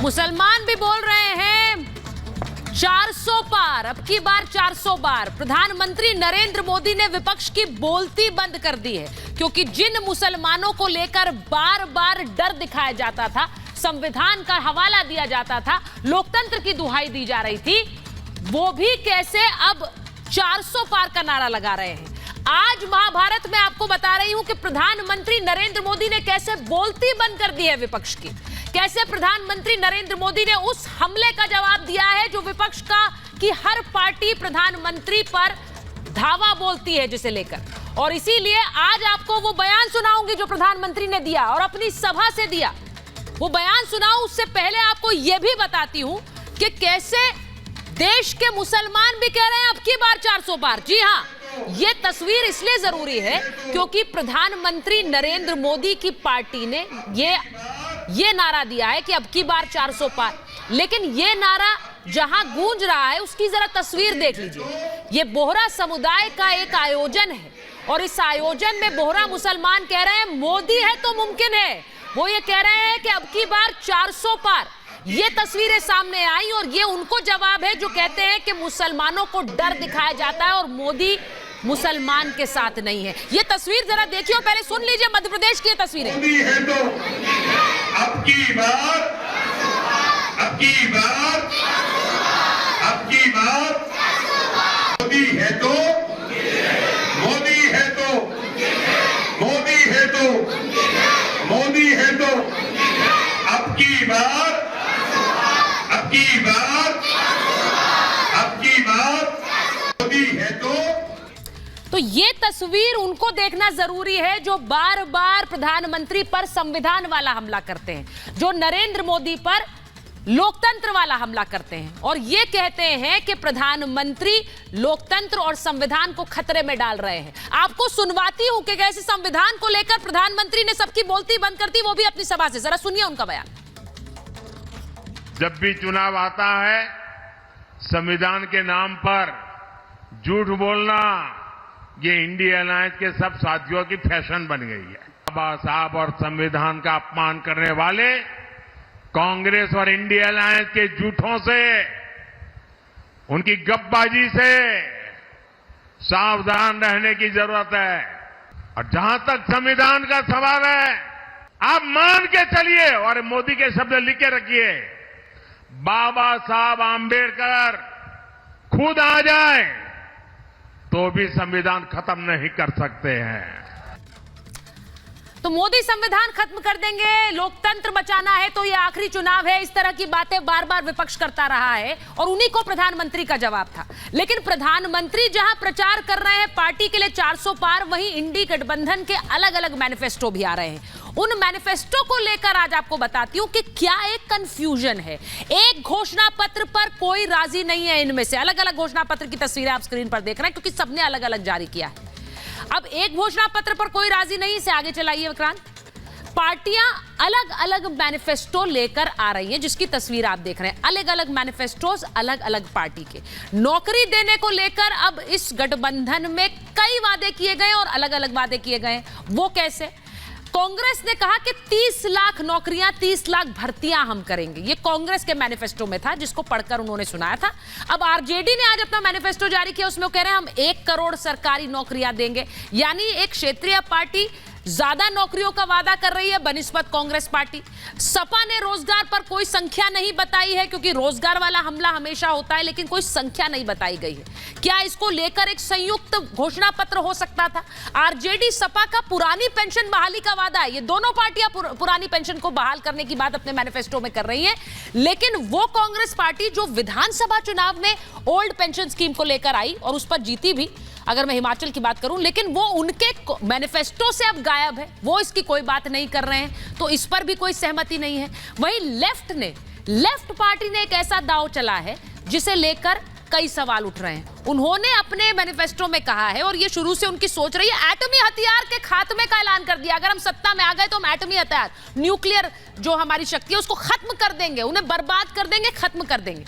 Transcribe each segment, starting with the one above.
मुसलमान भी बोल रहे हैं 400 पार, अब की बार 400 बार। प्रधानमंत्री नरेंद्र मोदी ने विपक्ष की बोलती बंद कर दी है, क्योंकि जिन मुसलमानों को लेकर बार बार डर दिखाया जाता था, संविधान का हवाला दिया जाता था, लोकतंत्र की दुहाई दी जा रही थी, वो भी कैसे अब 400 पार का नारा लगा रहे हैं। आज महाभारत में आपको बता रही हूं कि प्रधानमंत्री नरेंद्र मोदी ने कैसे बोलती बंद कर दी है विपक्ष की, कैसे प्रधानमंत्री नरेंद्र मोदी ने उस हमले का जवाब दिया है जो विपक्ष का कि हर पार्टी प्रधानमंत्री पर धावा बोलती है जिसे लेकर। और इसीलिए आज आपको वो बयान सुनाऊंगी जो प्रधानमंत्री ने दिया और अपनी सभा से दिया। वो बयान सुनाऊं उससे पहले आपको यह भी बताती हूं कि कैसे देश के मुसलमान भी कह रहे हैं अब की बार 400 पार। जी हां, ये तस्वीर इसलिए जरूरी है क्योंकि प्रधानमंत्री नरेंद्र मोदी की पार्टी ने ये नारा दिया है कि अब की बार 400 पार। लेकिन ये नारा जहां गूंज रहा है उसकी जरा तस्वीर देख लीजिए। ये बोहरा समुदाय का एक आयोजन है और इस आयोजन में बोहरा मुसलमान कह रहे हैं मोदी है तो मुमकिन है। वो ये कह रहे हैं कि अब की बार 400 पार। ये तस्वीरें सामने आई और ये उनको जवाब है जो कहते हैं कि मुसलमानों को डर दिखाया जाता है और मोदी मुसलमान के साथ नहीं है। ये तस्वीर जरा देखिए और पहले सुन लीजिए मध्य प्रदेश की ये तस्वीरें। मोदी है तो अब की बार, अब की बार, अब की बार, मोदी है तो, मोदी है तो, मोदी है तो, मोदी है तो, अब की बार, अब की बार, अब की बार, मोदी है तो ये तस्वीर उनको देखना जरूरी है जो बार बार प्रधानमंत्री पर संविधान वाला हमला करते हैं, जो नरेंद्र मोदी पर लोकतंत्र वाला हमला करते हैं और ये कहते हैं कि प्रधानमंत्री लोकतंत्र और संविधान को खतरे में डाल रहे हैं। आपको सुनवाती हूं कि कैसे संविधान को लेकर प्रधानमंत्री ने सबकी बोलती बंद कर दी, वो भी अपनी सभा से। जरा सुनिए उनका बयान। जब भी चुनाव आता है संविधान के नाम पर झूठ बोलना ये इंडिया अलायंस के सब साथियों की फैशन बन गई है। बाबा साहब और संविधान का अपमान करने वाले कांग्रेस और इंडिया अलायंस के झूठों से, उनकी गपबाजी से सावधान रहने की जरूरत है। और जहां तक संविधान का सवाल है, आप मान के चलिए और मोदी के शब्द लिख के रखिए, बाबा साहब आंबेडकर खुद आ जाए तो भी संविधान खत्म नहीं कर सकते हैं। तो मोदी संविधान खत्म कर देंगे, लोकतंत्र बचाना है तो ये आखिरी चुनाव है, इस तरह की बातें बार बार विपक्ष करता रहा है और उन्हीं को प्रधानमंत्री का जवाब था। लेकिन प्रधानमंत्री जहां प्रचार कर रहे हैं पार्टी के लिए 400 पार, वहीं इंडी गठबंधन के अलग अलग मैनिफेस्टो भी आ रहे हैं। उन मैनिफेस्टो को लेकर आज आपको बताती हूं कि क्या एक कंफ्यूजन है। एक घोषणा पत्र पर कोई राजी नहीं है, इनमें से अलग अलग घोषणा पत्र की तस्वीरें आप स्क्रीन पर देख रहे हैं क्योंकि सबने अलग अलग जारी किया है। अब एक घोषणा पत्र पर कोई राजी नहीं, इसे आगे चलाइए विक्रांत। पार्टियां अलग अलग मैनिफेस्टो लेकर आ रही हैं, जिसकी तस्वीर आप देख रहे हैं। अलग अलग मैनिफेस्टोज अलग अलग पार्टी के। नौकरी देने को लेकर अब इस गठबंधन में कई वादे किए गए और अलग अलग वादे किए गए। वो कैसे? कांग्रेस ने कहा कि 30 लाख नौकरियां, 30 लाख भर्तियां हम करेंगे। ये कांग्रेस के मैनिफेस्टो में था, जिसको पढ़कर उन्होंने सुनाया था। अब आरजेडी ने आज अपना मैनिफेस्टो जारी किया, उसमें वो कह रहे हैं हम 1 करोड़ सरकारी नौकरियां देंगे। यानी एक क्षेत्रीय पार्टी ज्यादा नौकरियों का वादा कर रही है बनिस्बत कांग्रेस पार्टी। सपा ने रोजगार पर कोई संख्या नहीं बताई है क्योंकि रोजगार वाला हमला हमेशा होता है, लेकिन कोई संख्या नहीं बताई गई है। क्या इसको लेकर एक संयुक्त घोषणा पत्र हो सकता था? आरजेडी सपा का पुरानी पेंशन बहाली का वादा है, ये दोनों पार्टियां पुरानी पेंशन को बहाल करने की बात अपने मैनिफेस्टो में कर रही हैं। लेकिन वो कांग्रेस पार्टी जो विधानसभा चुनाव में ओल्ड पेंशन स्कीम को लेकर आई और उस पर जीती भी, अगर मैं हिमाचल की बात करूं, लेकिन वो उनके मैनिफेस्टो से अब गायब है, वो इसकी कोई बात नहीं कर रहे हैं, तो इस पर भी कोई सहमति नहीं है। वहीं लेफ्ट पार्टी ने एक ऐसा दांव चला है जिसे लेकर कई सवाल उठ रहे हैं। उन्होंने अपने मैनिफेस्टो में कहा है और ये शुरू से उनकी सोच रही है, एटमी हथियार के खात्मे का ऐलान कर दिया। अगर हम सत्ता में आ गए तो हम एटमी हथियार, न्यूक्लियर जो हमारी शक्ति है उसको खत्म कर देंगे, उन्हें बर्बाद कर देंगे, खत्म कर देंगे।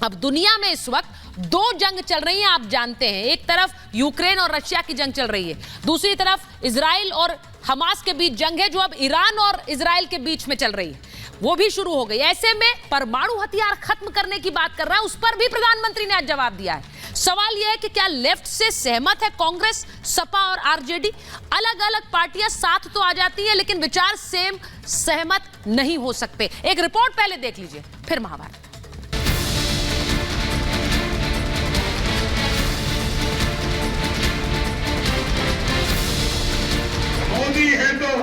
अब दुनिया में इस वक्त 2 जंग चल रही हैं, आप जानते हैं। एक तरफ यूक्रेन और रशिया की जंग चल रही है, दूसरी तरफ इजराइल और हमास के बीच जंग है जो अब ईरान और इजराइल के बीच में चल रही है। वो भी शुरू हो गई। ऐसे में परमाणु हथियार खत्म करने की बात कर रहा है, उस पर भी प्रधानमंत्री ने आज जवाब दिया है। सवाल यह है कि क्या लेफ्ट से सहमत है कांग्रेस, सपा और आरजेडी? अलग अलग पार्टियां साथ तो आ जाती हैं, लेकिन विचार सेम सहमत नहीं हो सकते। एक रिपोर्ट पहले देख लीजिए, फिर महाभारत। मोदी है तो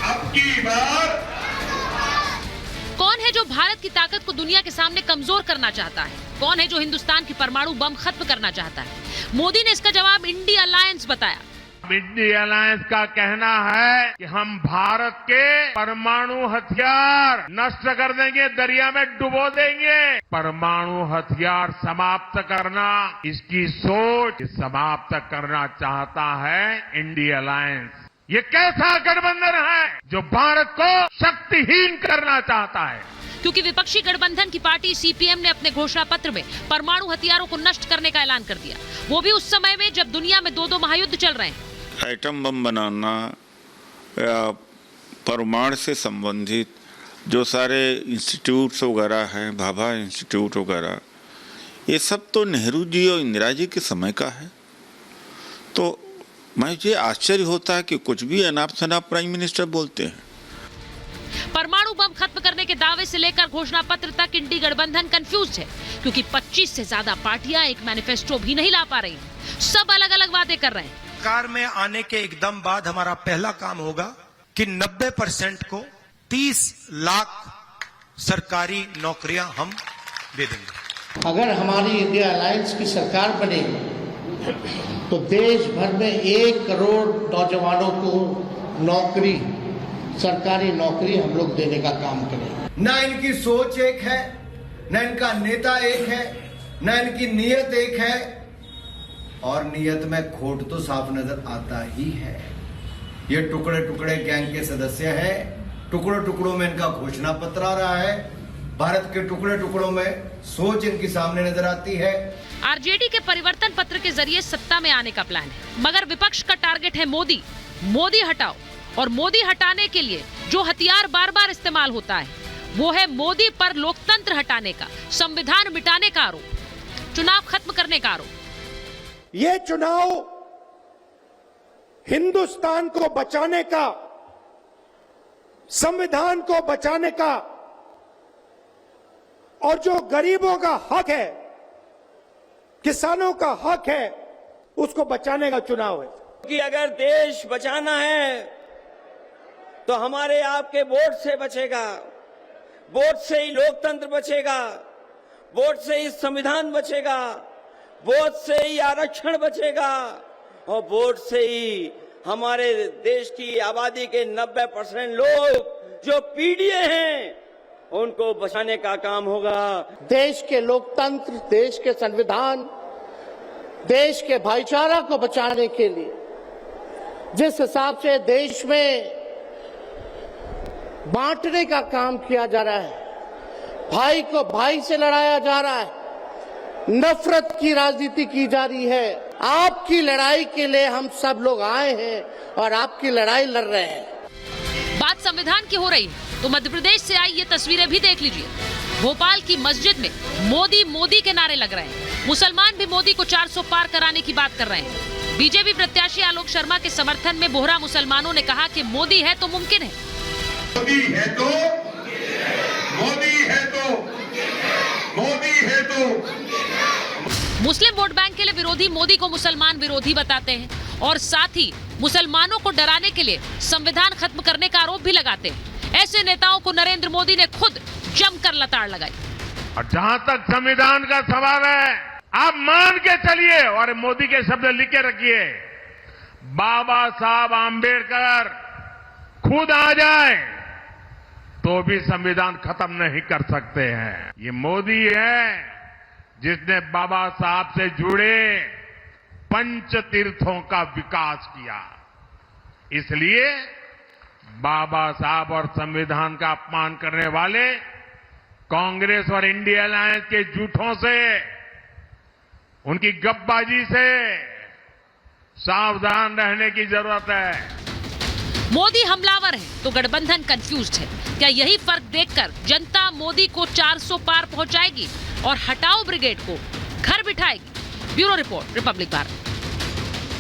अब की बार। कौन है जो भारत की ताकत को दुनिया के सामने कमजोर करना चाहता है? कौन है जो हिंदुस्तान की परमाणु बम खत्म करना चाहता है? मोदी ने इसका जवाब इंडिया अलायंस बताया। इंडिया अलायंस का कहना है कि हम भारत के परमाणु हथियार नष्ट कर देंगे, दरिया में डुबो देंगे। परमाणु हथियार समाप्त करना, इसकी सोच समाप्त करना चाहता है इंडिया अलायंस। ये कैसा गठबंधन है जो भारत को शक्तिहीन करना चाहता है? क्योंकि विपक्षी गठबंधन की पार्टी सीपीएम ने अपने घोषणा पत्र में परमाणु हथियारों को नष्ट करने का ऐलान कर दिया, वो भी उस समय में जब दुनिया में दो महायुद्ध चल रहे हैं। एटम बम बनाना या परमाणु से संबंधित जो सारे इंस्टीट्यूट्स वगैरह हैं, भाभा इंस्टीट्यूट वगैरह, ये सब तो नेहरू जी और इंदिरा जी के समय का है। तो मुझे आश्चर्य होता है कि कुछ भी अनाप शनाप प्राइम मिनिस्टर बोलते हैं। परमाणु बम खत्म करने के दावे से लेकर घोषणा पत्र तक इंडी गठबंधन कंफ्यूज है, क्योंकि 25 से ज्यादा पार्टियां एक मैनिफेस्टो भी नहीं ला पा रही, सब अलग अलग वादे कर रहे हैं। सरकार में आने के एकदम बाद हमारा पहला काम होगा कि 90% को 30 लाख सरकारी नौकरियां हम दे देंगे। अगर हमारी इंडिया अलायंस की सरकार बनेगी तो देश भर में 1 करोड़ नौजवानों को नौकरी, सरकारी नौकरी हम लोग देने का काम करेंगे। ना इनकी सोच एक है, ना इनका नेता एक है, ना इनकी नीयत एक है, और नीयत में खोट तो साफ नजर आता ही है। ये टुकड़े टुकड़े गैंग के सदस्य हैं, टुकड़ों टुकड़ों में इनका घोषणा पत्र आ रहा है, भारत के टुकड़े टुकड़ों में सोच इनकी सामने नजर आती है। आरजेडी के परिवर्तन पत्र के जरिए सत्ता में आने का प्लान है, मगर विपक्ष का टारगेट है मोदी। मोदी हटाओ, और मोदी हटाने के लिए जो हथियार बार बार इस्तेमाल होता है वो है मोदी पर लोकतंत्र हटाने का, संविधान मिटाने का आरोप, चुनाव खत्म करने का आरोप। ये चुनाव हिंदुस्तान को बचाने का, संविधान को बचाने का, और जो गरीबों का हक है, किसानों का हक है, उसको बचाने का चुनाव है। कि अगर देश बचाना है तो हमारे आपके वोट से बचेगा, वोट से ही लोकतंत्र बचेगा, वोट से ही संविधान बचेगा, वोट से ही आरक्षण बचेगा, और वोट से ही हमारे देश की आबादी के 90% लोग जो पीड़ित हैं उनको बचाने का काम होगा। देश के लोकतंत्र, देश के संविधान, देश के भाईचारा को बचाने के लिए जिस हिसाब से देश में बांटने का काम किया जा रहा है, भाई को भाई से लड़ाया जा रहा है, नफरत की राजनीति की जा रही है, आपकी लड़ाई के लिए हम सब लोग आए हैं और आपकी लड़ाई लड़ रहे हैं। बात संविधान की हो रही है तो मध्य प्रदेश से आई ये तस्वीरें भी देख लीजिए। भोपाल की मस्जिद में मोदी मोदी के नारे लग रहे हैं। मुसलमान भी मोदी को 400 पार कराने की बात कर रहे हैं। बीजेपी प्रत्याशी आलोक शर्मा के समर्थन में बोहरा मुसलमानों ने कहा कि मोदी है तो मुमकिन है। मोदी है तो, मोदी है तो, मोदी है तो। मुस्लिम वोट बैंक के लिए विरोधी मोदी को मुसलमान विरोधी बताते हैं और साथ ही मुसलमानों को डराने के लिए संविधान खत्म करने का आरोप भी लगाते हैं। ऐसे नेताओं को नरेंद्र मोदी ने खुद जमकर लताड़ लगाई। और जहां तक संविधान का सवाल है, आप मान के चलिए और मोदी के शब्द लिख के रखिए, बाबा साहब आंबेडकर खुद आ जाए तो भी संविधान खत्म नहीं कर सकते हैं। ये मोदी है जिसने बाबा साहब से जुड़े पंच तीर्थों का विकास किया। इसलिए बाबा साहब और संविधान का अपमान करने वाले कांग्रेस और इंडिया अलायंस के झूठों से, उनकी गपबाजी से सावधान रहने की जरूरत है। मोदी हमलावर है तो गठबंधन कंफ्यूज्ड है। क्या यही फर्क देखकर जनता मोदी को 400 पार पहुंचाएगी और हटाओ ब्रिगेड को घर बिठाएगी? Bureau report, Republic Bharat.